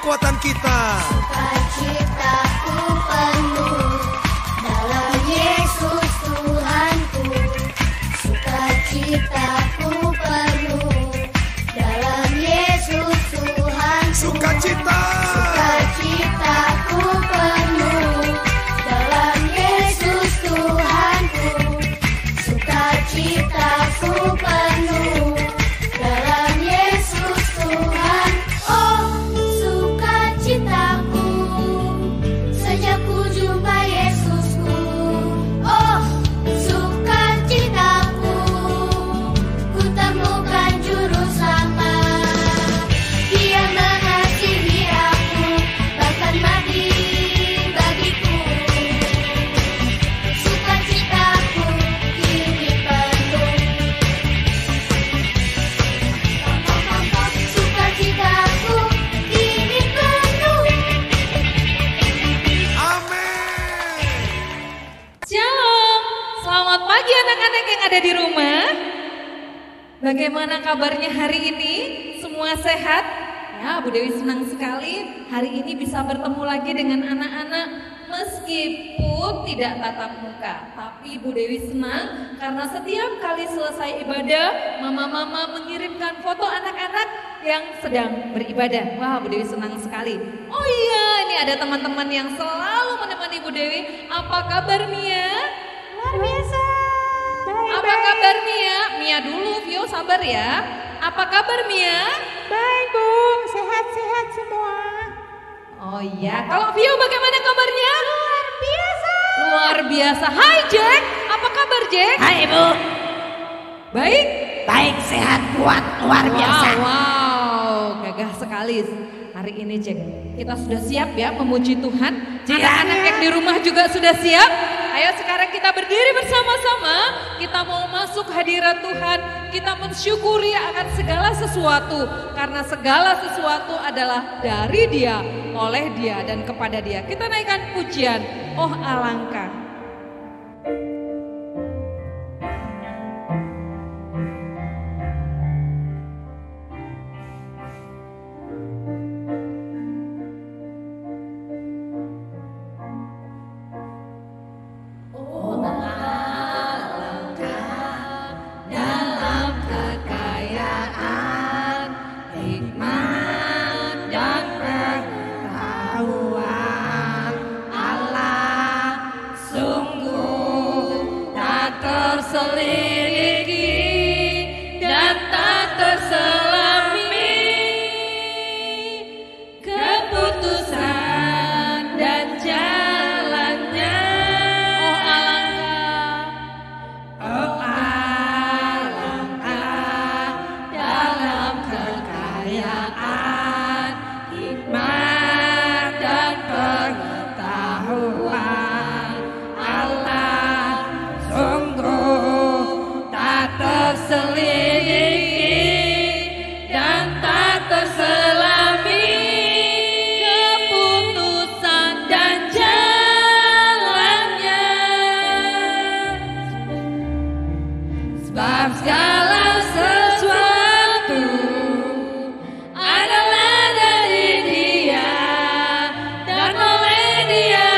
kekuatan kita. Sukacitaku penuh dalam Yesus Tuhanku. Sukacitaku penuh dalam Yesus Tuhanku. Sukacita. Sukacitaku penuh dalam Yesus Tuhanku. Sukacitaku penuh dalam Yesus Tuhan. Oh, sukacitaku sejak ku jumpa Yesusku. Oh, sukacitaku ku temukan juru selamat. Dia mengasihi aku, bahkan mati bagiku. Sukacitaku kini penuh. Sukacitaku kini penuh. Amin. Shalom, selamat pagi anak-anak yang ada di rumah. Bagaimana kabarnya hari ini? Semua sehat? Ya, Bu Dewi senang sekali hari ini bisa bertemu lagi dengan anak-anak meskipun tidak tatap muka. Tapi Bu Dewi senang karena setiap kali selesai ibadah, mama-mama mengirimkan foto anak-anak yang sedang beribadah. Wah, Bu Dewi senang sekali. Oh iya, ini ada teman-teman yang selalu menemani Bu Dewi. Apa kabar Mia? Luar biasa. Apa kabar Mia? Mia dulu, Vio sabar ya. Apa kabar Mia? Baik Bu, sehat-sehat semua. Oh iya, kalau Vio bagaimana kabarnya? Luar biasa. Luar biasa. Hai Jack, apa kabar Jack? Hai Ibu, Baik? baik, sehat, kuat, luar biasa. Wow, gagah sekali hari ini Jack. Kita sudah siap ya memuji Tuhan. Siap. Anak-anak yang di rumah juga sudah siap. Ayo sekarang kita berdiri bersama-sama. Kita mau masuk hadirat Tuhan. Kita mensyukuri akan segala sesuatu. Karena segala sesuatu adalah dari Dia, oleh Dia, dan kepada Dia. Kita naikkan pujian. Oh alangkah. Dalam kekayaan, hikmat dan pengetahuan Allah sungguh tak terselidiki dan tak terselami. Keputusan dan jalannya, oh alangkah. Oh alangkah dalam kekayaan, hikmat dan pengetahuan Allah sungguh tak terselidiki dan tak terselami. Keputusan dan jalannya, sebab segala sesuatu adalah dari Dia dan oleh Dia,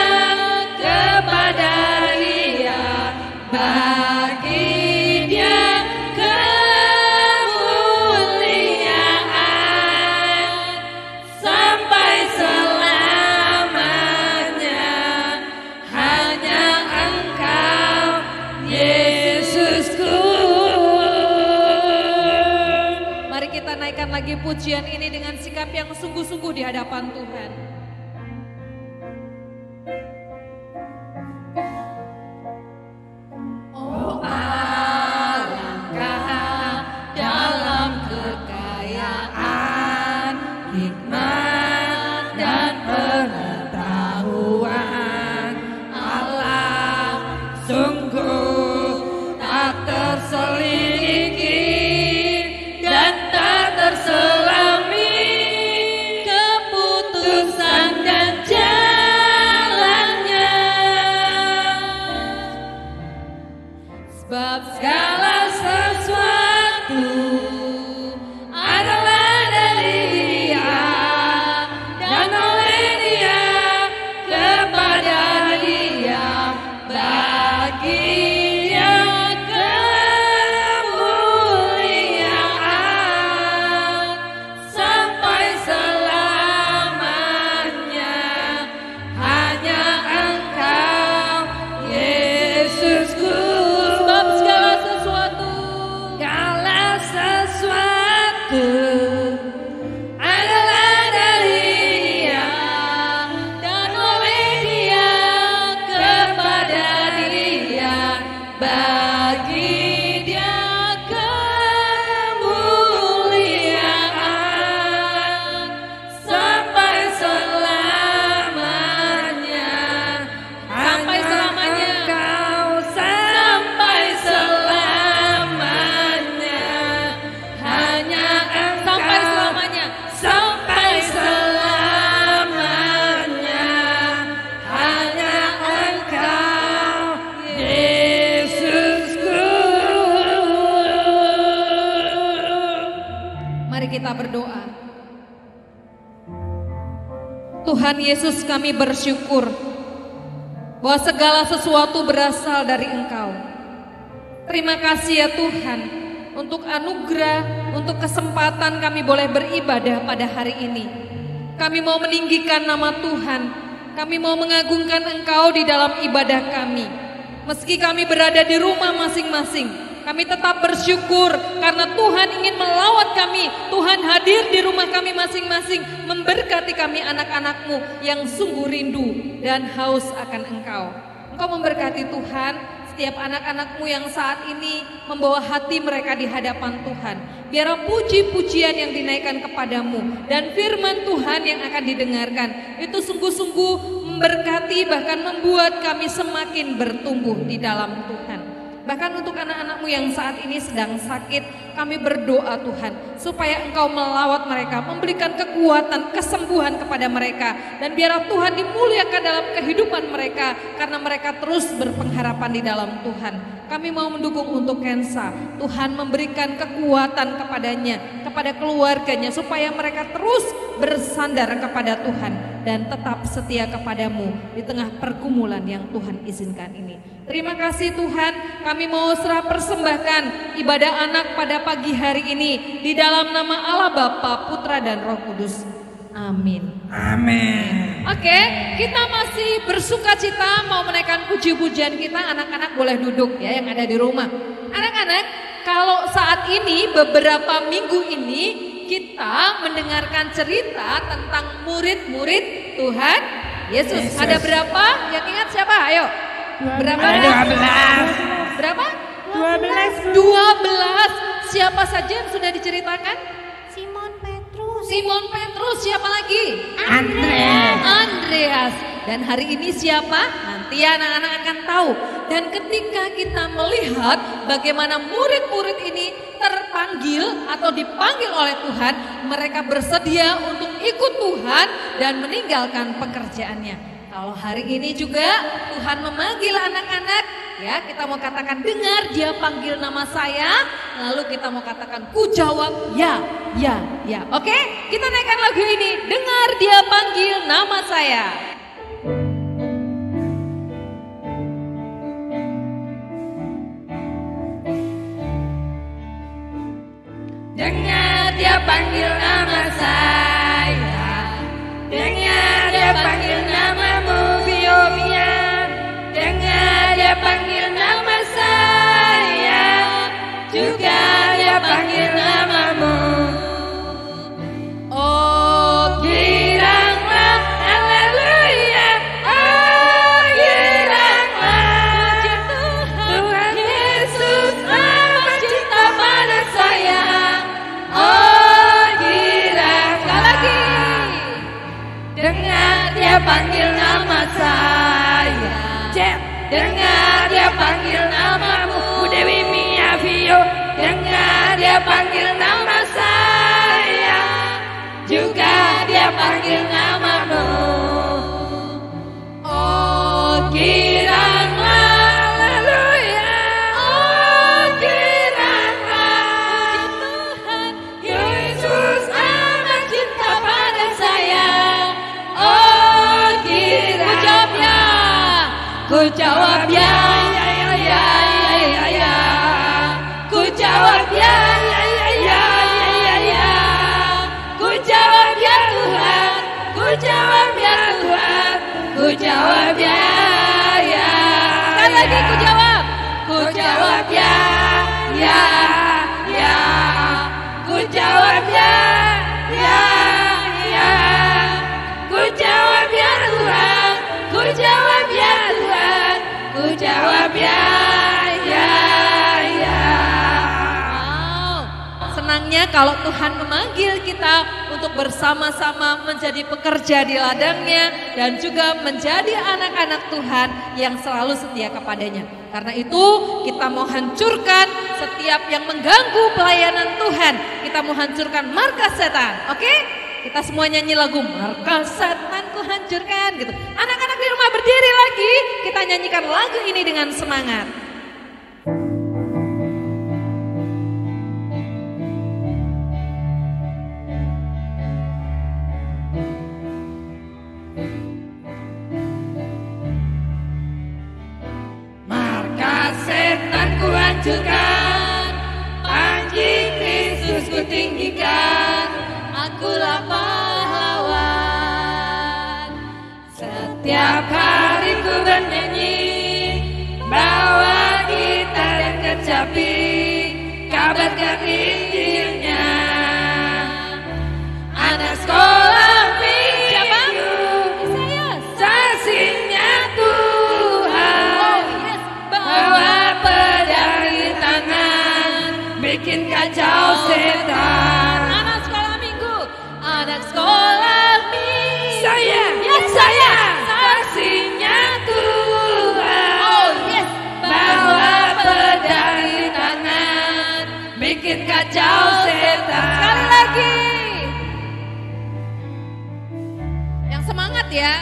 kepada Dia, bagi Dia kemuliaan sampai selamanya. Hanya Engkau Yesusku. Mari kita naikkan lagi pujian ini dengan sikap yang sungguh-sungguh di hadapan Tuhan. Oh alangkah dalam kekayaan, hikmat dan pengetahuan Allah sungguh tak terselidiki dan tak terselami. Keputusan Tuhan Yesus, kami bersyukur bahwa segala sesuatu berasal dari Engkau. Terima kasih ya Tuhan untuk anugerah, untuk kesempatan kami boleh beribadah pada hari ini. Kami mau meninggikan nama Tuhan, kami mau mengagungkan Engkau di dalam ibadah kami. Meski kami berada di rumah masing-masing, kami tetap bersyukur karena Tuhan ingin melawat kami. Tuhan hadir di rumah kami masing-masing, memberkati kami anak-anak-Mu yang sungguh rindu dan haus akan Engkau. Engkau memberkati Tuhan setiap anak-anak-Mu yang saat ini membawa hati mereka di hadapan Tuhan. Biar puji-pujian yang dinaikkan kepadamu dan firman Tuhan yang akan didengarkan itu sungguh-sungguh memberkati, bahkan membuat kami semakin bertumbuh di dalam Tuhan. Bahkan untuk anak-anak-Mu yang saat ini sedang sakit, kami berdoa Tuhan supaya Engkau melawat mereka, memberikan kekuatan, kesembuhan kepada mereka. Dan biarlah Tuhan dimuliakan dalam kehidupan mereka, karena mereka terus berpengharapan di dalam Tuhan. Kami mau mendukung untuk Kensa, Tuhan memberikan kekuatan kepadanya, kepada keluarganya, supaya mereka terus bersandar kepada Tuhan dan tetap setia kepadamu di tengah pergumulan yang Tuhan izinkan ini. Terima kasih Tuhan, kami mau serah persembahkan ibadah anak pada pagi hari ini di dalam nama Allah Bapa, Putra dan Roh Kudus. Amin. Amin. Oke, kita masih bersuka cita mau menaikkan puji-pujian kita. Anak-anak boleh duduk ya yang ada di rumah. Anak-anak, kalau saat ini beberapa minggu ini kita mendengarkan cerita tentang murid-murid Tuhan Yesus. Ada berapa? Yang ingat siapa? Ayo. Berapa? Ada 12. Berapa? 12. 12. Siapa saja yang sudah diceritakan? Simon Petrus. Simon Petrus, siapa lagi? Andreas. Dan hari ini siapa? Nanti anak-anak akan tahu. Dan ketika kita melihat bagaimana murid-murid ini terpanggil atau dipanggil oleh Tuhan, mereka bersedia untuk ikut Tuhan dan meninggalkan pekerjaannya. Kalau hari ini juga Tuhan memanggil anak-anak, ya kita mau katakan dengar dia panggil nama saya, lalu kita mau katakan ku jawab ya, ya, ya. Oke, kita naikkan lagu ini, dengar dia panggil nama saya. Dengar dia panggil nama saya, dengar dia panggil namamu Biomia, dengar dia panggil nama saya, juga dia panggil namamu. Oh giranglah, haleluya, oh giranglah, Tuhan Yesus amat cinta pada saya. Oh girang, sekali lagi. Dengar dia panggil nama saya, Cep. Dengar dia panggil namamu Bu Dewi Mia Vio. Dengar dia panggil nama saya, juga dia panggil namamu. Oh giranglah, haleluya, oh giranglah, Tuhan Yesus amat cinta pada saya. Oh giranglah, ku jawab ya, ya, ya, ya, ya, ya. Ku jawab ya, ya, ya, ya, ya, ya. Ku jawab ya Tuhan, ku jawab ya Tuhan, ku jawab ya, ya. Sekali lagi ku jawab ya, ya, ya. Ku jawab ya, ya, ya. Ku jawab ya Tuhan, ku jawab ya Tuhan, ku jawab ya, ya, ya. Senangnya kalau Tuhan memanggil kita untuk bersama-sama menjadi pekerja di ladangnya dan juga menjadi anak-anak Tuhan yang selalu setia kepadanya. Karena itu kita mau hancurkan setiap yang mengganggu pelayanan Tuhan. Kita mau hancurkan markas setan, oke? Kita semua nyanyi lagu markas setan ku hancurkan gitu. Anak-anak di rumah berdiri lagi, kita nyanyikan lagu ini dengan semangat. hancurkan, panji Kristus ku tinggikan, akulah pahlawan. Setiap hari ku bernyanyi, bawa gitar dan kecapi, kabarkan Injilnya. Anak sekolah minggu, saksinya Tuhan, bawa pedang di tangan, bikin kacau setan. Anak sekolah minggu, anak sekolah minggu. Saya, saksinya Tuhan. Oh yes, Bawa pedang di tangan, bikin kacau setan. sekali lagi. Yang semangat ya.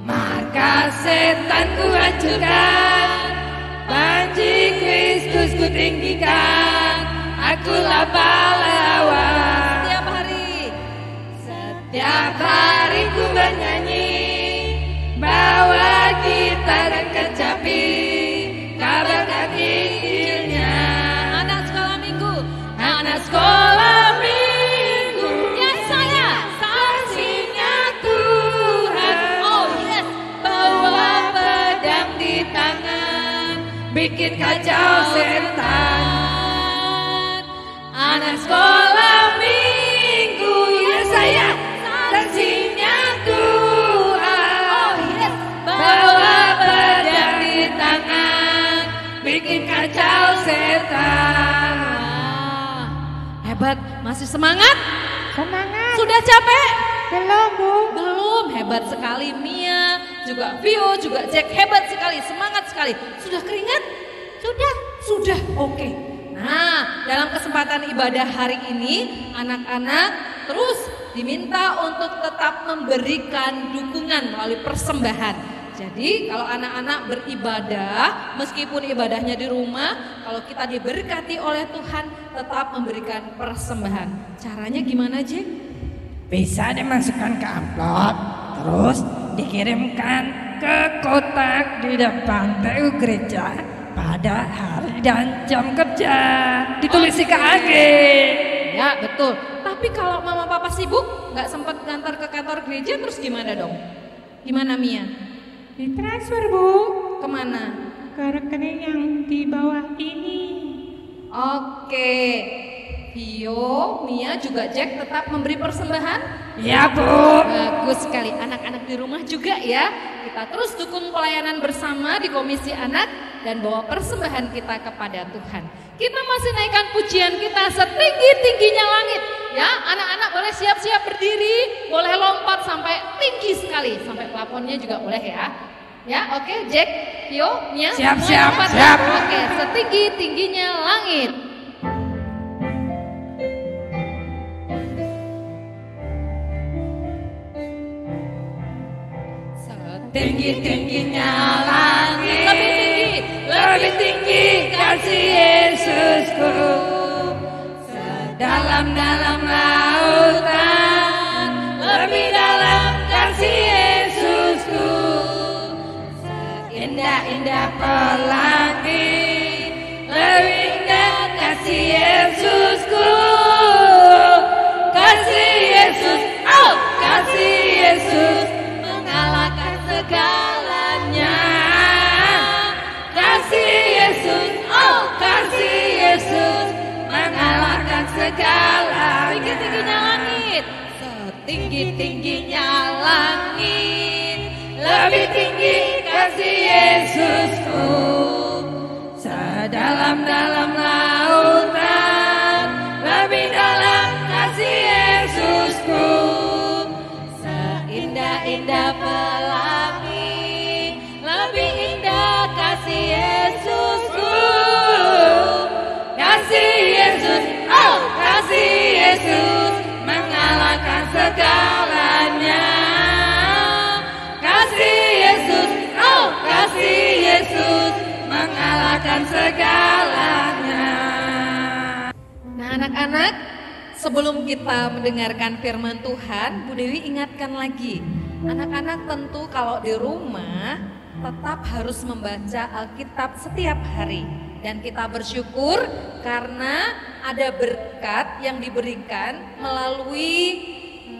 Maka setan ku hancurkan, panji Kristus ku tinggikan, akulah pahlawan. Setiap hari. Setiap hari ku bernyanyi, bawa gitar dan kecapi, kabarkan Injilnya. Anak sekolah minggu. Anak sekolah minggu, Ya saya. saksinya Tuhan. Oh yes. Bawa pedang di tangan, bikin kacau setan. Anak sekolah minggu, ya saya, saksinya Tuhan. Oh yes. Bawa pedang di tangan, bikin kacau setan. Hebat, masih semangat? Semangat. Sudah capek? Belum, Bu. Belum, hebat sekali Mia, juga Vio, juga Jack, hebat sekali, semangat sekali. Sudah keringat? Sudah, oke. Nah, dalam kesempatan ibadah hari ini, anak-anak terus diminta untuk tetap memberikan dukungan melalui persembahan. Jadi kalau anak-anak beribadah, meskipun ibadahnya di rumah, kalau kita diberkati oleh Tuhan, tetap memberikan persembahan. Caranya gimana, Jack? Bisa dimasukkan ke amplop, terus dikirimkan ke kotak di depan PU gereja pada hari dan jam kerja. Ditulis ke AG. Ya betul. Tapi kalau mama papa sibuk, nggak sempat ngantar ke kantor gereja, terus gimana dong? Gimana Mia? Ditransfer, Bu. Kemana? Ke rekening yang di bawah ini. Oke. Vio, Mia juga Jack tetap memberi persembahan? Ya, Bu. Bagus sekali, anak-anak di rumah juga ya. Kita terus dukung pelayanan bersama di Komisi Anak dan bawa persembahan kita kepada Tuhan. Kita masih naikkan pujian kita setinggi-tingginya langit. Ya, anak-anak boleh siap-siap berdiri, boleh lompat sampai tinggi sekali, sampai plafonnya juga boleh ya. Ya, oke, Jack, Vio, Mia, Siap, semua siap, lompat. siap. Oke, setinggi-tingginya langit. Tinggi-tingginya langit, Lebih tinggi kasih Yesusku. Sedalam-dalam lautan, lebih dalam kasih Yesusku. Seindah-indah pelangi, lebih indah kasih Yesusku. Kasih Yesus, oh kasih Yesus, mengalahkan segalanya. Kasih Yesus, oh kasih Yesus, mengalahkan segalanya. Tinggi-tingginya langit. Setinggi-tingginya langit. Lebih tinggi kasih Yesusku. Sedalam-dalam lautan, lebih dalam kasih Yesusku. Seindah-indah pelangi, lebih indah kasih Yesusku. Kasih Yesus, oh kasih Yesus, mengalahkan segalanya. Kasih Yesus, oh kasih Yesus, mengalahkan segalanya. Nah anak-anak, sebelum kita mendengarkan firman Tuhan, Bu Dewi ingatkan lagi, anak-anak tentu kalau di rumah tetap harus membaca Alkitab setiap hari. Dan kita bersyukur karena ada berkat yang diberikan melalui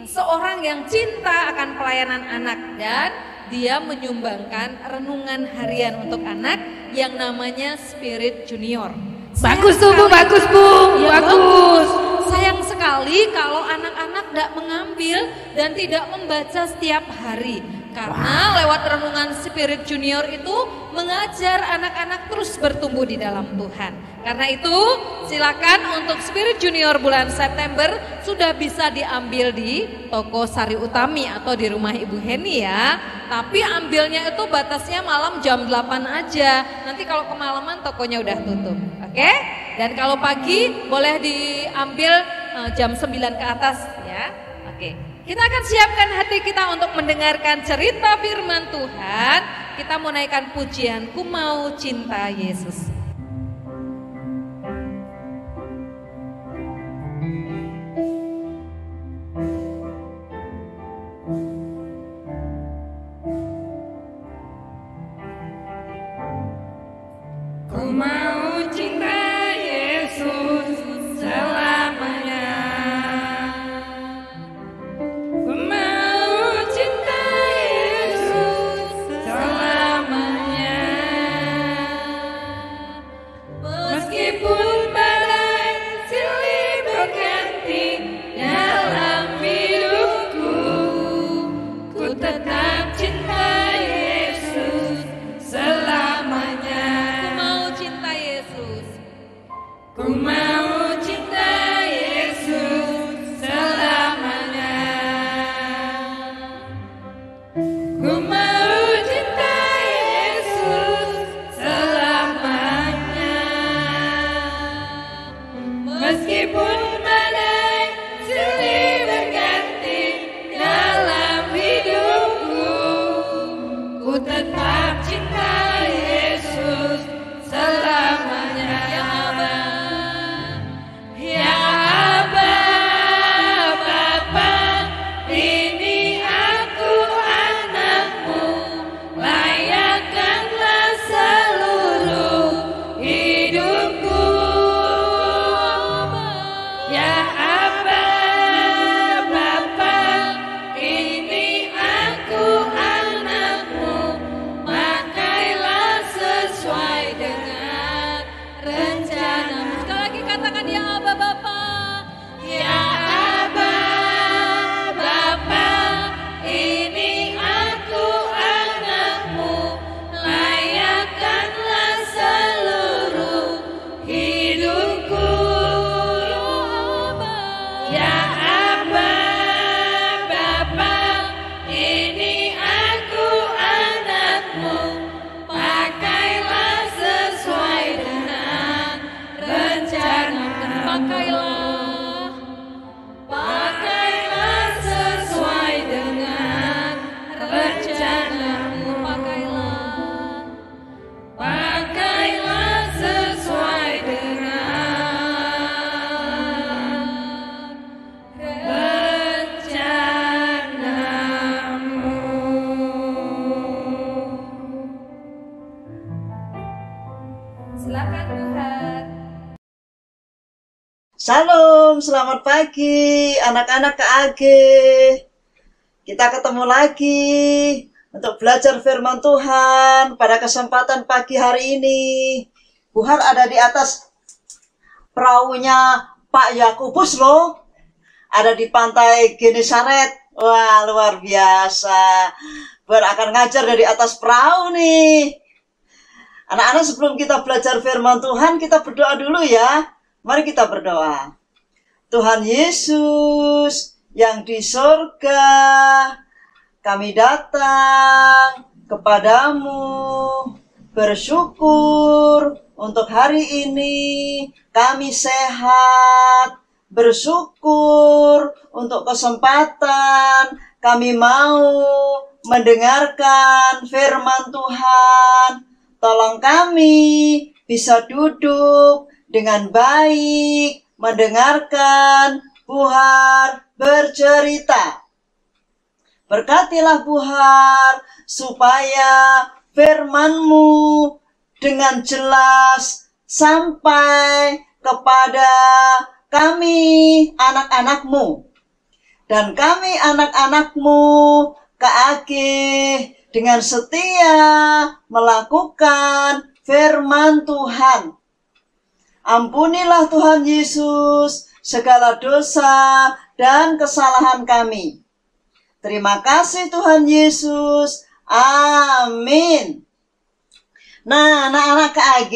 seorang yang cinta akan pelayanan anak, dan dia menyumbangkan renungan harian untuk anak yang namanya Spirit Junior. Bagus tuh Bu, bagus Bu, Ya, bagus. Sayang sekali kalau anak-anak tidak mengambil dan tidak membaca setiap hari. Karena lewat renungan Spirit Junior itu mengajar anak-anak terus bertumbuh di dalam Tuhan. Karena itu silakan untuk Spirit Junior bulan September sudah bisa diambil di toko Sari Utami atau di rumah Ibu Heni ya. Tapi ambilnya itu batasnya malam jam 8 aja. Nanti kalau kemalaman tokonya udah tutup. Oke? Dan kalau pagi boleh diambil jam 9 ke atas ya. Oke. Kita akan siapkan hati kita untuk mendengarkan cerita firman Tuhan. Kita mau naikkan pujian, Ku Mau Cinta Yesus. Ku mau cinta Yesus selamanya. Ku mau cinta Yesus selamanya. Meskipun badai silih berganti dalam hidupku, ku tetap cinta Yesus selamanya. Ku mau cinta Yesus selamanya. Ku mau cinta Yesus selamanya. Meskipun badai silih berganti dalam hidupku, ku tetap cinta Yesus selamanya. Shalom, selamat pagi anak-anak KAG. Kita ketemu lagi untuk belajar firman Tuhan pada kesempatan pagi hari ini. Buhar ada di atas perahunya Pak Yakobus loh. Ada di pantai Genesaret. Wah, luar biasa. Buhar akan ngajar dari atas perahu nih. Anak-anak, sebelum kita belajar firman Tuhan, kita berdoa dulu ya. Mari kita berdoa. Tuhan Yesus yang di surga, kami datang kepadamu bersyukur untuk hari ini kami sehat, bersyukur untuk kesempatan kami mau mendengarkan firman Tuhan. Tolong kami bisa duduk dengan baik, mendengarkan Buhar bercerita. Berkatilah Buhar supaya firman-Mu dengan jelas sampai kepada kami anak-anak-Mu. Dan kami anak-anak-Mu KAG dengan setia melakukan firman Tuhan. Ampunilah Tuhan Yesus segala dosa dan kesalahan kami. Terima kasih Tuhan Yesus. Amin. Nah, anak-anak KAG,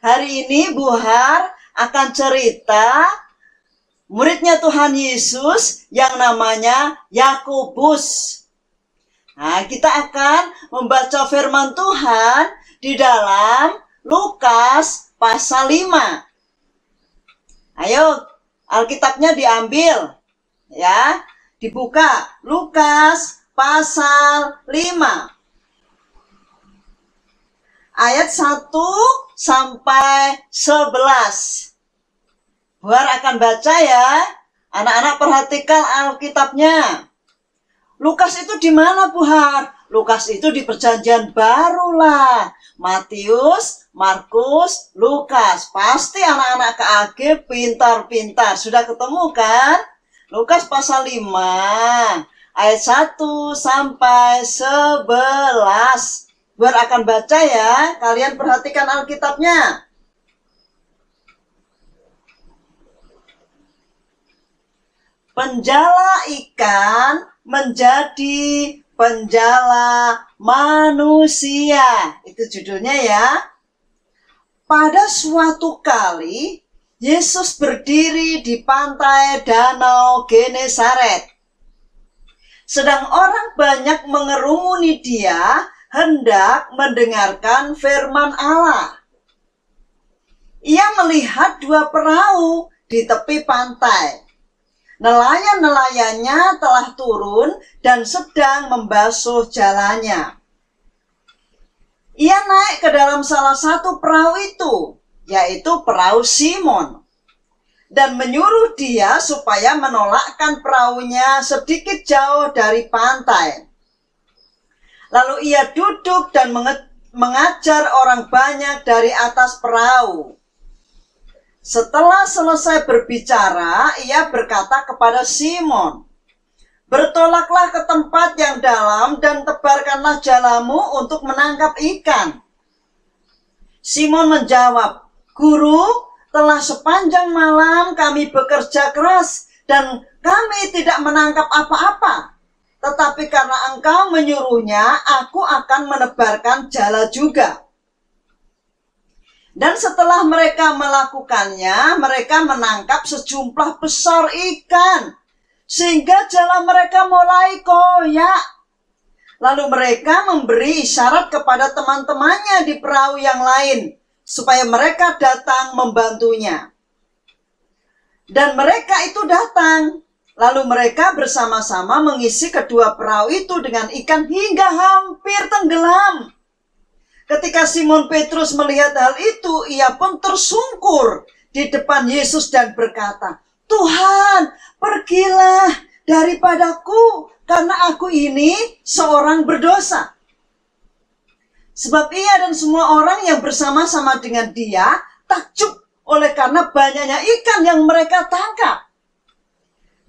hari ini Buhar akan cerita muridnya Tuhan Yesus yang namanya Yakobus. Nah, kita akan membaca firman Tuhan di dalam Lukas pasal 5. Ayo, Alkitabnya diambil, ya. Dibuka, Lukas pasal 5. Ayat 1 sampai 11. Buhar akan baca ya. Anak-anak perhatikan Alkitabnya. Lukas itu di mana, Buhar? Lukas itu di Perjanjian Baru lah. Matius, Markus, Lukas. Pasti anak-anak KAG pintar-pintar. Sudah ketemu kan? Lukas pasal 5. Ayat 1 sampai 11. Buhar akan baca ya. Kalian perhatikan Alkitabnya. Penjala ikan menjadi penjala manusia. Itu judulnya ya. Pada suatu kali, Yesus berdiri di pantai Danau Genesaret. Sedang orang banyak mengerumuni dia, hendak mendengarkan firman Allah. Ia melihat dua perahu di tepi pantai. Nelayan-nelayannya telah turun dan sedang membasuh jalannya. Ia naik ke dalam salah satu perahu itu, yaitu perahu Simon, dan menyuruh dia supaya menolakkan perahunya sedikit jauh dari pantai. Lalu ia duduk dan mengajar orang banyak dari atas perahu. Setelah selesai berbicara, ia berkata kepada Simon, "Bertolaklah ke tempat yang dalam dan tebarkanlah jalamu untuk menangkap ikan." Simon menjawab, "Guru, telah sepanjang malam kami bekerja keras dan kami tidak menangkap apa-apa. Tetapi karena engkau menyuruhnya, aku akan menebarkan jala juga." Dan setelah mereka melakukannya, mereka menangkap sejumlah besar ikan, sehingga jala mereka mulai koyak. Lalu mereka memberi isyarat kepada teman-temannya di perahu yang lain, supaya mereka datang membantunya. Dan mereka itu datang. Lalu mereka bersama-sama mengisi kedua perahu itu dengan ikan hingga hampir tenggelam. Ketika Simon Petrus melihat hal itu, ia pun tersungkur di depan Yesus dan berkata, "Tuhan, pergilah daripadaku, karena aku ini seorang berdosa." Sebab ia dan semua orang yang bersama-sama dengan dia takjub oleh karena banyaknya ikan yang mereka tangkap.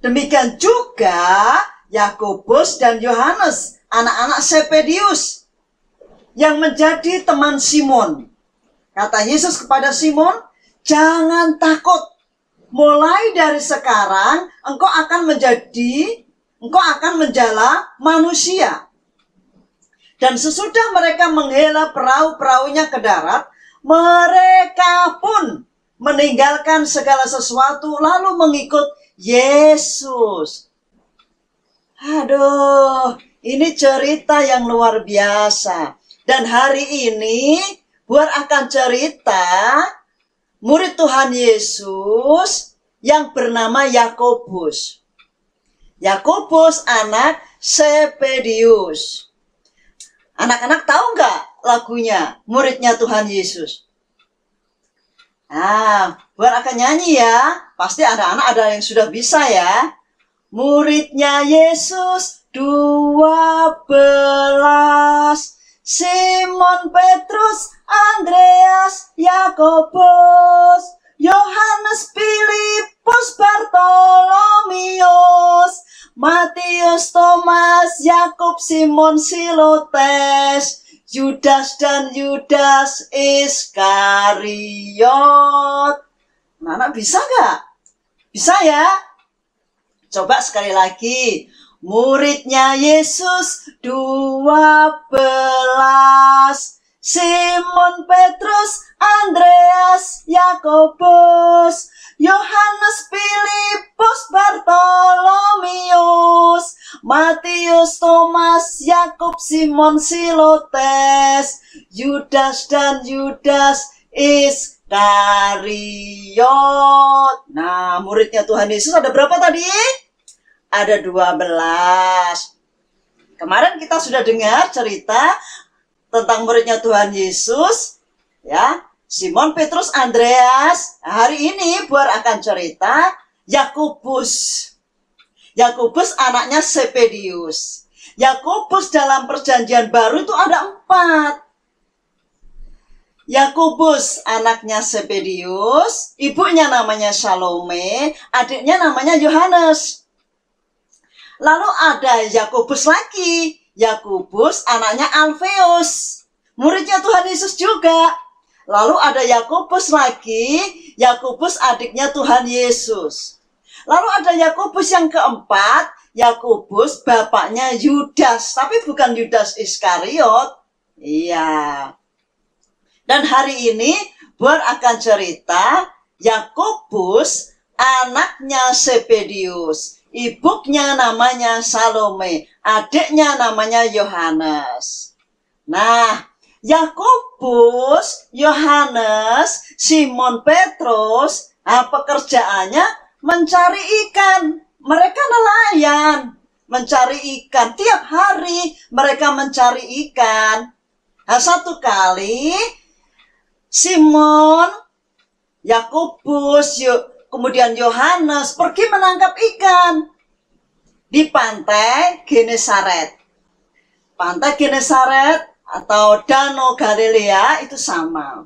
Demikian juga Yakobus dan Yohanes, anak-anak Zebedius, yang menjadi teman Simon. Kata Yesus kepada Simon, "Jangan takut. Mulai dari sekarang engkau akan menjala manusia." Dan sesudah mereka menghela perahu-perahunya ke darat, mereka pun meninggalkan segala sesuatu lalu mengikut Yesus. Aduh, ini cerita yang luar biasa. Dan hari ini Buhar akan cerita murid Tuhan Yesus yang bernama Yakobus. Yakobus anak Zebedius. Anak-anak tahu nggak lagunya muridnya Tuhan Yesus? Buhar akan nyanyi ya. pasti anak-anak ada yang sudah bisa ya. Muridnya Yesus 12, Simon Petrus, Andreas, Yakobus, Yohanes, Filipus, Bartolomeus, Matius, Thomas, Yakub, Simon, Silotes, Yudas dan Yudas Iskariot. Anak bisa nggak? Bisa ya? Coba sekali lagi. Muridnya Yesus 12, Simon Petrus, Andreas, Yakobus, Yohanes, Filipus, Bartolomeus, Matius, Thomas, Yakub, Simon, Silotes, Yudas dan Yudas Iskariot. Nah, muridnya Tuhan Yesus ada berapa tadi? Ada 12. Kemarin kita sudah dengar cerita tentang muridnya Tuhan Yesus, ya, Simon, Petrus, Andreas. Hari ini Buar akan cerita Yakobus. Yakobus anaknya Zebedius. Yakobus dalam perjanjian baru itu ada 4. Yakobus anaknya Zebedius, ibunya namanya Salome, adiknya namanya Yohanes. Lalu ada Yakobus lagi. Yakobus anaknya Alfeus, muridnya Tuhan Yesus juga. Lalu ada Yakobus lagi. Yakobus adiknya Tuhan Yesus. Lalu ada Yakobus yang keempat. Yakobus bapaknya Yudas, tapi bukan Yudas Iskariot. Iya. Dan hari ini Buar akan cerita Yakobus anaknya Zebedius. Ibunya namanya Salome, adiknya namanya Yohanes. Nah, Yakobus, Yohanes, Simon Petrus, pekerjaannya mencari ikan. Mereka nelayan, mencari ikan. Tiap hari mereka mencari ikan. Nah, satu kali Simon, Yakobus, kemudian Yohanes pergi menangkap ikan di pantai Genesaret. Pantai Genesaret atau Danau Galilea itu sama.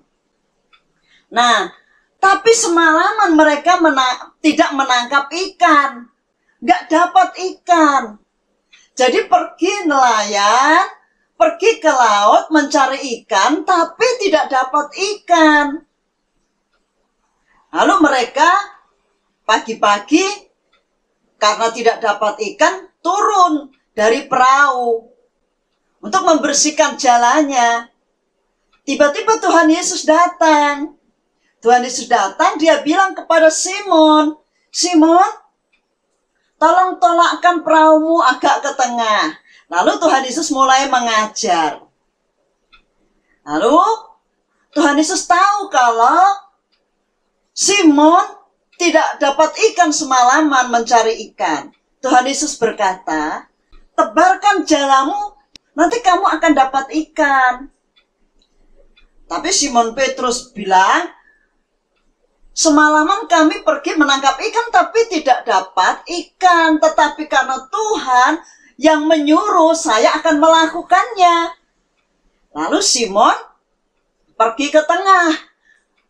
Nah, tapi semalaman mereka tidak menangkap ikan. Nggak dapat ikan. Jadi pergi nelayan, pergi ke laut mencari ikan, tapi tidak dapat ikan. Lalu mereka pagi-pagi karena tidak dapat ikan turun dari perahu untuk membersihkan jalannya. Tiba-tiba Tuhan Yesus datang. Tuhan Yesus datang, dia bilang kepada Simon, Simon, tolong tolakkan perahumu agak ke tengah. Lalu Tuhan Yesus mulai mengajar. Lalu Tuhan Yesus tahu kalau Simon tidak dapat ikan semalaman mencari ikan. Tuhan Yesus berkata, tebarkan jalamu, nanti kamu akan dapat ikan. Tapi Simon Petrus bilang, semalaman kami pergi menangkap ikan tapi tidak dapat ikan. Tetapi karena Tuhan yang menyuruh, saya akan melakukannya. Lalu Simon pergi ke tengah.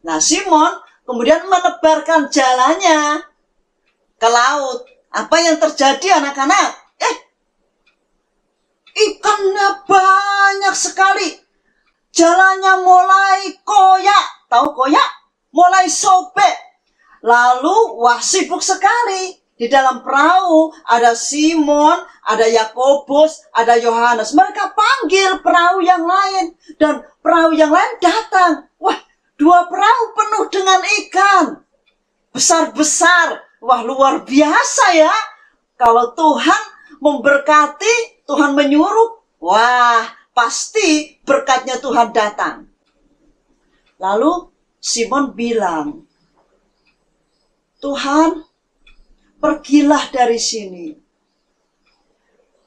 Nah, Simon kemudian menebarkan jalannya ke laut. Apa yang terjadi anak-anak? Ikannya banyak sekali. Jalannya mulai koyak. Tahu koyak? Mulai sobek. Lalu, wah, sibuk sekali. Di dalam perahu ada Simon, ada Yakobus, ada Yohanes. Mereka panggil perahu yang lain. Dan perahu yang lain datang. Wah, 2 perahu penuh dengan ikan. Besar-besar. Wah, luar biasa ya. Kalau Tuhan memberkati, Tuhan menyuruh, wah, pasti berkatnya Tuhan datang. Lalu Simon bilang, Tuhan, pergilah dari sini.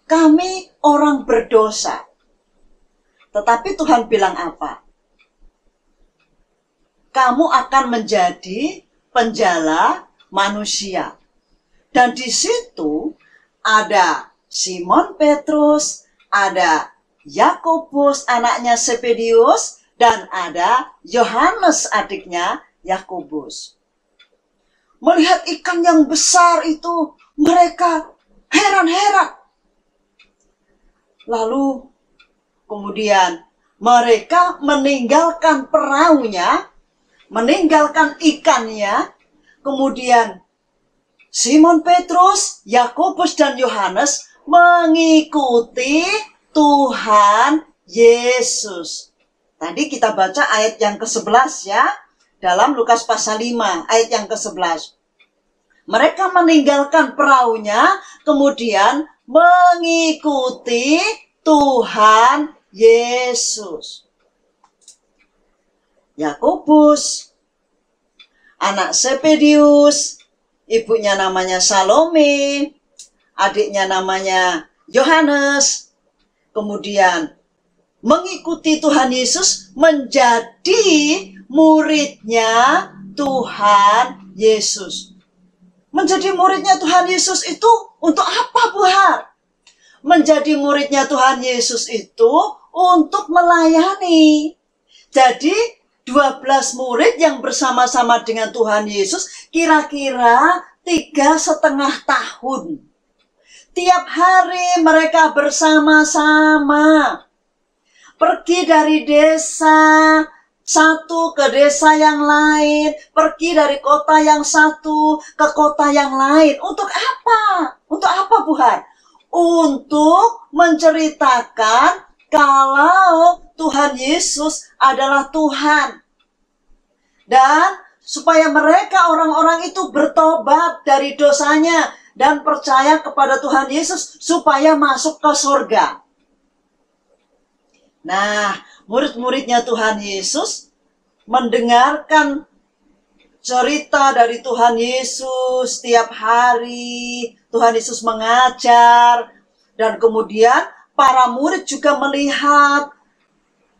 Kami orang berdosa. Tetapi Tuhan bilang apa? Kamu akan menjadi penjala manusia. Dan di situ ada Simon Petrus, ada Yakobus anaknya Zebedius, dan ada Yohanes adiknya Yakobus. Melihat ikan yang besar itu, mereka heran-heran. Lalu kemudian mereka meninggalkan perahunya, meninggalkan ikannya, kemudian Simon Petrus, Yakobus, dan Yohanes mengikuti Tuhan Yesus. Tadi kita baca ayat yang ke-11 ya, dalam Lukas pasal 5, ayat yang ke-11. Mereka meninggalkan perahunya, kemudian mengikuti Tuhan Yesus. Yakobus, anak Zebedius, ibunya namanya Salome, adiknya namanya Yohanes, kemudian mengikuti Tuhan Yesus, menjadi muridnya Tuhan Yesus. Menjadi muridnya Tuhan Yesus itu untuk apa, Bu Har? Menjadi muridnya Tuhan Yesus itu untuk melayani. Jadi 12 murid yang bersama-sama dengan Tuhan Yesus kira-kira 3,5 tahun. Tiap hari mereka bersama-sama pergi dari desa satu ke desa yang lain, pergi dari kota yang satu ke kota yang lain. Untuk apa? Untuk apa, Bu Har? Untuk menceritakan kalau Tuhan Yesus adalah Tuhan. Dan supaya mereka orang-orang itu bertobat dari dosanya dan percaya kepada Tuhan Yesus supaya masuk ke surga. Nah, murid-muridnya Tuhan Yesus mendengarkan cerita dari Tuhan Yesus setiap hari. Tuhan Yesus mengajar, dan kemudian para murid juga melihat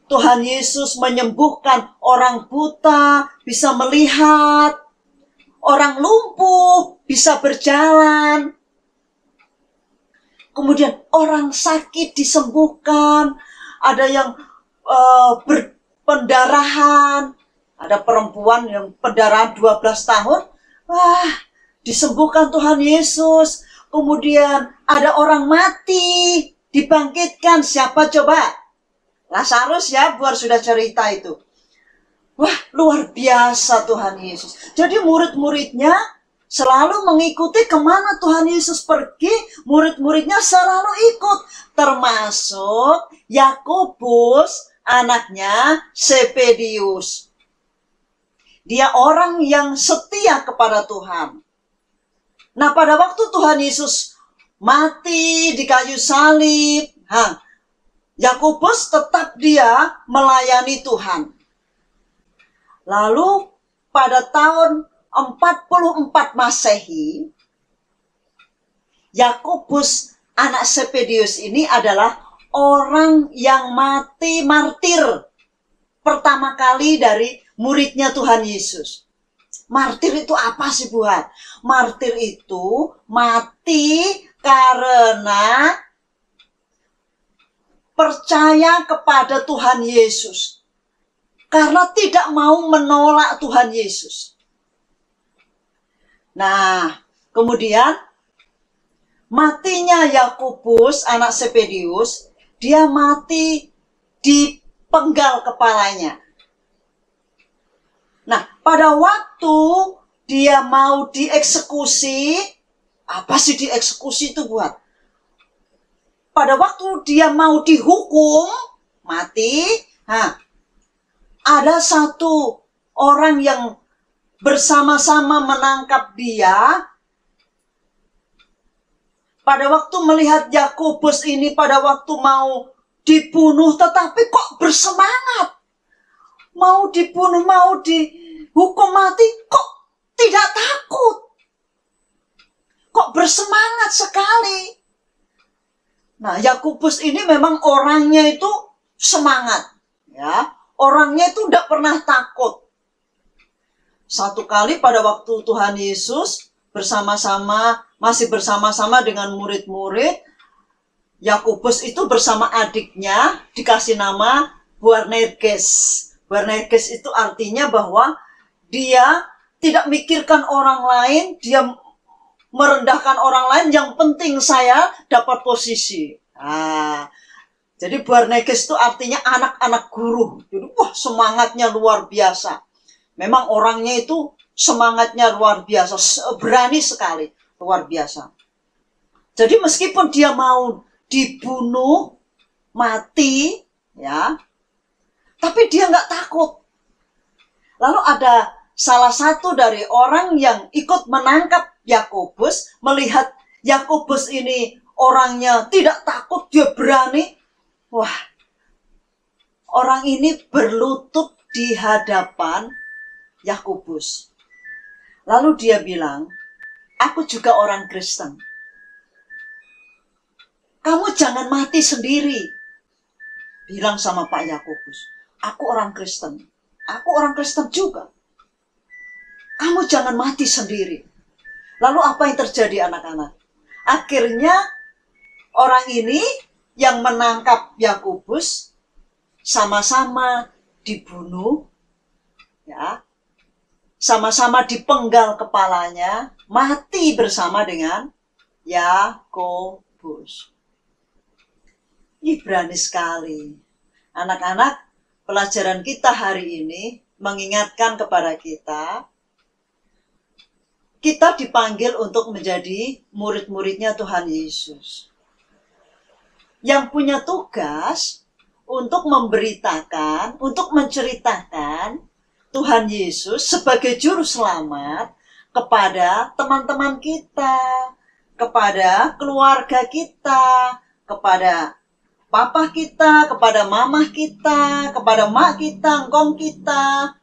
Tuhan Yesus menyembuhkan orang buta, bisa melihat, orang lumpuh bisa berjalan. Kemudian orang sakit disembuhkan, ada yang berpendarahan, ada perempuan yang pendarahan 12 tahun, disembuhkan Tuhan Yesus. Kemudian ada orang mati, dibangkitkan. Siapa coba? Lazarus ya, buat sudah cerita itu. Wah, luar biasa Tuhan Yesus. Jadi murid-muridnya selalu mengikuti kemana Tuhan Yesus pergi, murid-muridnya selalu ikut. Termasuk Yakobus, anaknya Zebedius. Dia orang yang setia kepada Tuhan. Nah, pada waktu Tuhan Yesus mati di kayu salib, Yakobus tetap dia melayani Tuhan. Lalu pada tahun 44 Masehi, Yakobus anak Zebedius ini adalah orang yang mati martir pertama kali dari muridnya Tuhan Yesus. Martir itu apa sih, Bu Har? Martir itu mati karena percaya kepada Tuhan Yesus. Karena tidak mau menolak Tuhan Yesus. Nah, kemudian matinya Yakobus, anak Zebedius, dia mati di penggal kepalanya. Nah, pada waktu dia mau dieksekusi, apa sih dieksekusi itu buat? Pada waktu dia mau dihukum, mati, ada satu orang yang bersama-sama menangkap dia. Pada waktu melihat Yakobus ini pada waktu mau dibunuh, tetapi kok bersemangat. Mau dibunuh, mau dihukum mati, kok tidak takut. Kok bersemangat sekali. Nah, Yakobus ini memang orangnya itu semangat. Ya, orangnya itu tidak pernah takut. Satu kali pada waktu Tuhan Yesus masih bersama-sama dengan murid-murid. Yakobus itu bersama adiknya dikasih nama Boanerges. Boanerges itu artinya bahwa dia tidak mikirkan orang lain, dia merendahkan orang lain, yang penting saya dapat posisi. Jadi Boanerges itu artinya anak-anak guru. Jadi semangatnya luar biasa. Memang orangnya itu semangatnya luar biasa, berani sekali, luar biasa. Jadi meskipun dia mau dibunuh, mati, ya, tapi dia nggak takut. Lalu ada salah satu dari orang yang ikut menangkap Yakobus, melihat Yakobus ini orangnya tidak takut, dia berani. Wah, orang ini berlutut di hadapan Yakobus. Lalu dia bilang, aku juga orang Kristen. Kamu jangan mati sendiri. Bilang sama Pak Yakobus, aku orang Kristen. Aku orang Kristen juga. Kamu jangan mati sendiri. Lalu apa yang terjadi anak-anak? Akhirnya orang ini yang menangkap Yakobus sama-sama dibunuh, ya, sama-sama dipenggal kepalanya, mati bersama dengan Yakobus. Ih, berani sekali. Anak-anak, pelajaran kita hari ini mengingatkan kepada kita dipanggil untuk menjadi murid-muridnya Tuhan Yesus. Yang punya tugas untuk memberitakan, untuk menceritakan Tuhan Yesus sebagai juru selamat kepada teman-teman kita, kepada keluarga kita, kepada papa kita, kepada mamah kita, kepada mak kita, engkong kita,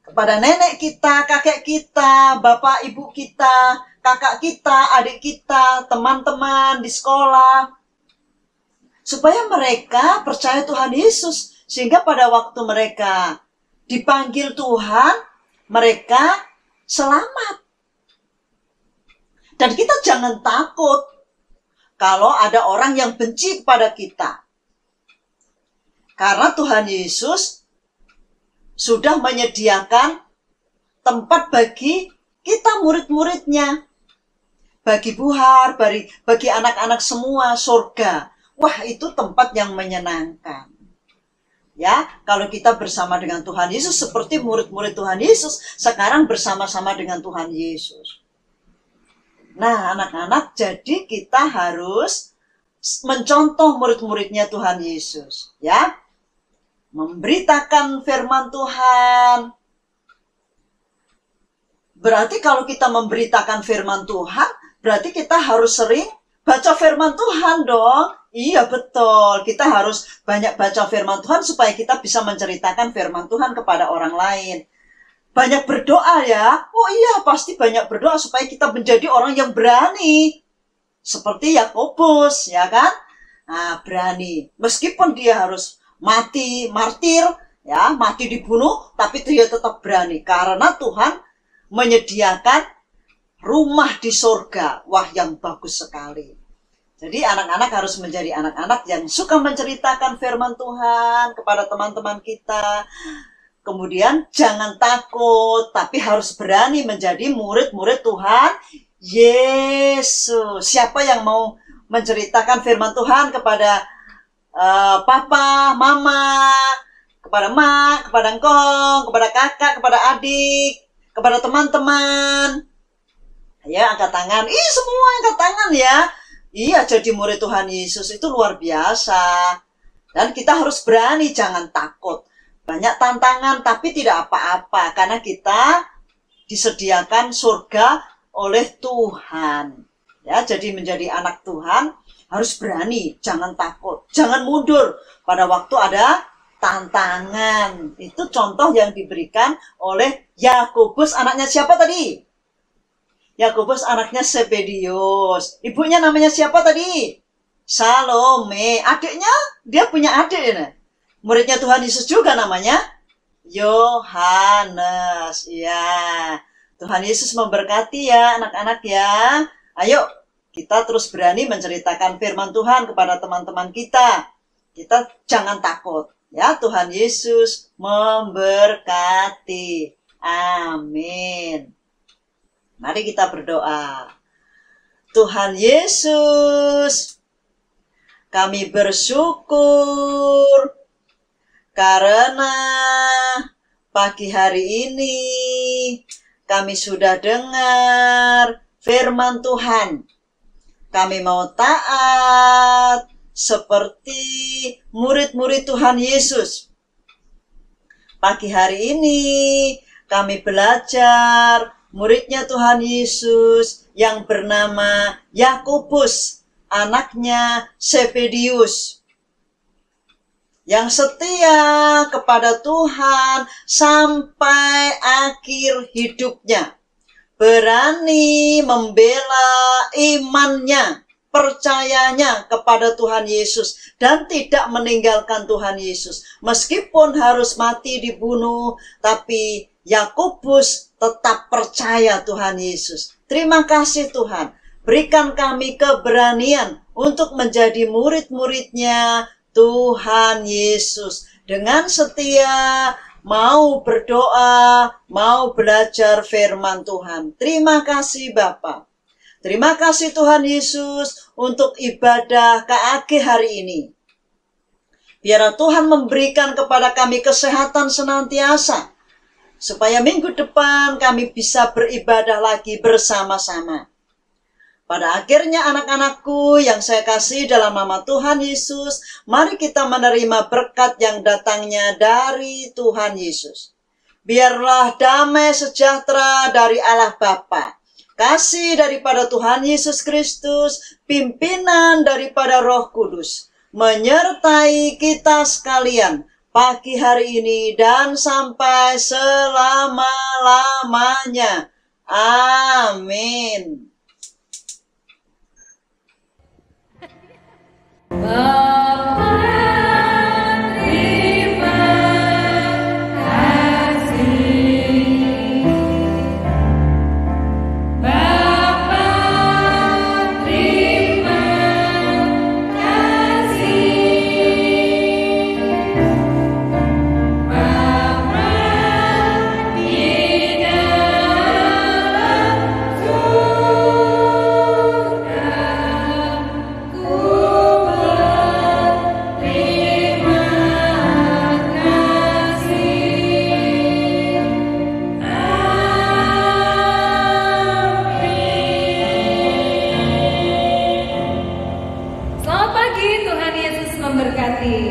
kepada nenek kita, kakek kita, bapak ibu kita, kakak kita, adik kita, teman-teman di sekolah. Supaya mereka percaya Tuhan Yesus. Sehingga pada waktu mereka dipanggil Tuhan, mereka selamat. Dan kita jangan takut kalau ada orang yang benci kepada kita. Karena Tuhan Yesus sudah menyediakan tempat bagi kita murid-muridnya. Bagi Buhar, bagi anak-anak semua, surga. Wah, itu tempat yang menyenangkan. Ya, kalau kita bersama dengan Tuhan Yesus seperti murid-murid Tuhan Yesus, sekarang bersama-sama dengan Tuhan Yesus. Nah, anak-anak, jadi kita harus mencontoh murid-muridnya Tuhan Yesus, ya. Memberitakan firman Tuhan. Berarti kalau kita memberitakan firman Tuhan, berarti kita harus sering baca firman Tuhan dong. Iya, betul. Kita harus banyak baca firman Tuhan supaya kita bisa menceritakan firman Tuhan kepada orang lain. Banyak berdoa ya. Oh iya, pasti banyak berdoa supaya kita menjadi orang yang berani. Seperti Yakobus, ya kan? Nah, berani. Meskipun dia harus mati, martir, ya, mati dibunuh, tapi dia tetap berani. Karena Tuhan menyediakan rumah di surga. Wah, yang bagus sekali. Jadi anak-anak harus menjadi anak-anak yang suka menceritakan firman Tuhan kepada teman-teman kita. Kemudian jangan takut, tapi harus berani menjadi murid-murid Tuhan Yesus. Siapa yang mau menceritakan firman Tuhan kepada papa, mama, kepada mak, kepada engkong, kepada kakak, kepada adik, kepada teman-teman? Ya, angkat tangan. Ih, semua angkat tangan ya. Iya, jadi murid Tuhan Yesus itu luar biasa. Dan kita harus berani, jangan takut. Banyak tantangan, tapi tidak apa-apa. Karena kita disediakan surga oleh Tuhan. Ya, jadi menjadi anak Tuhan harus berani, jangan takut. Jangan mundur pada waktu ada tantangan. Itu contoh yang diberikan oleh Yakobus, anaknya siapa tadi? Yakobus anaknya Zebedius. Ibunya namanya siapa tadi? Salome. Adiknya, dia punya adik ya. Muridnya Tuhan Yesus juga namanya Yohanes. Ya. Tuhan Yesus memberkati ya anak-anak ya. Ayo kita terus berani menceritakan firman Tuhan kepada teman-teman kita. Kita jangan takut ya. Tuhan Yesus memberkati. Amin. Mari kita berdoa. Tuhan Yesus, kami bersyukur karena pagi hari ini kami sudah dengar firman Tuhan. Kami mau taat seperti murid-murid Tuhan Yesus. Pagi hari ini kami belajar muridnya Tuhan Yesus yang bernama Yakobus, anaknya Zebedius, yang setia kepada Tuhan sampai akhir hidupnya, berani membela imannya, percayanya kepada Tuhan Yesus, dan tidak meninggalkan Tuhan Yesus. Meskipun harus mati dibunuh, tapi Yakobus tetap percaya Tuhan Yesus. Terima kasih Tuhan, berikan kami keberanian untuk menjadi murid-muridnya Tuhan Yesus. Dengan setia, mau berdoa, mau belajar firman Tuhan. Terima kasih Bapa. Terima kasih Tuhan Yesus untuk ibadah KAG hari ini. Biar Tuhan memberikan kepada kami kesehatan senantiasa, supaya minggu depan kami bisa beribadah lagi bersama-sama. Pada akhirnya anak-anakku yang saya kasih dalam nama Tuhan Yesus, mari kita menerima berkat yang datangnya dari Tuhan Yesus. Biarlah damai sejahtera dari Allah Bapa, kasih daripada Tuhan Yesus Kristus, pimpinan daripada Roh Kudus, menyertai kita sekalian pagi hari ini dan sampai selama-lamanya. Amin. Selamat pagi, Tuhan Yesus memberkati.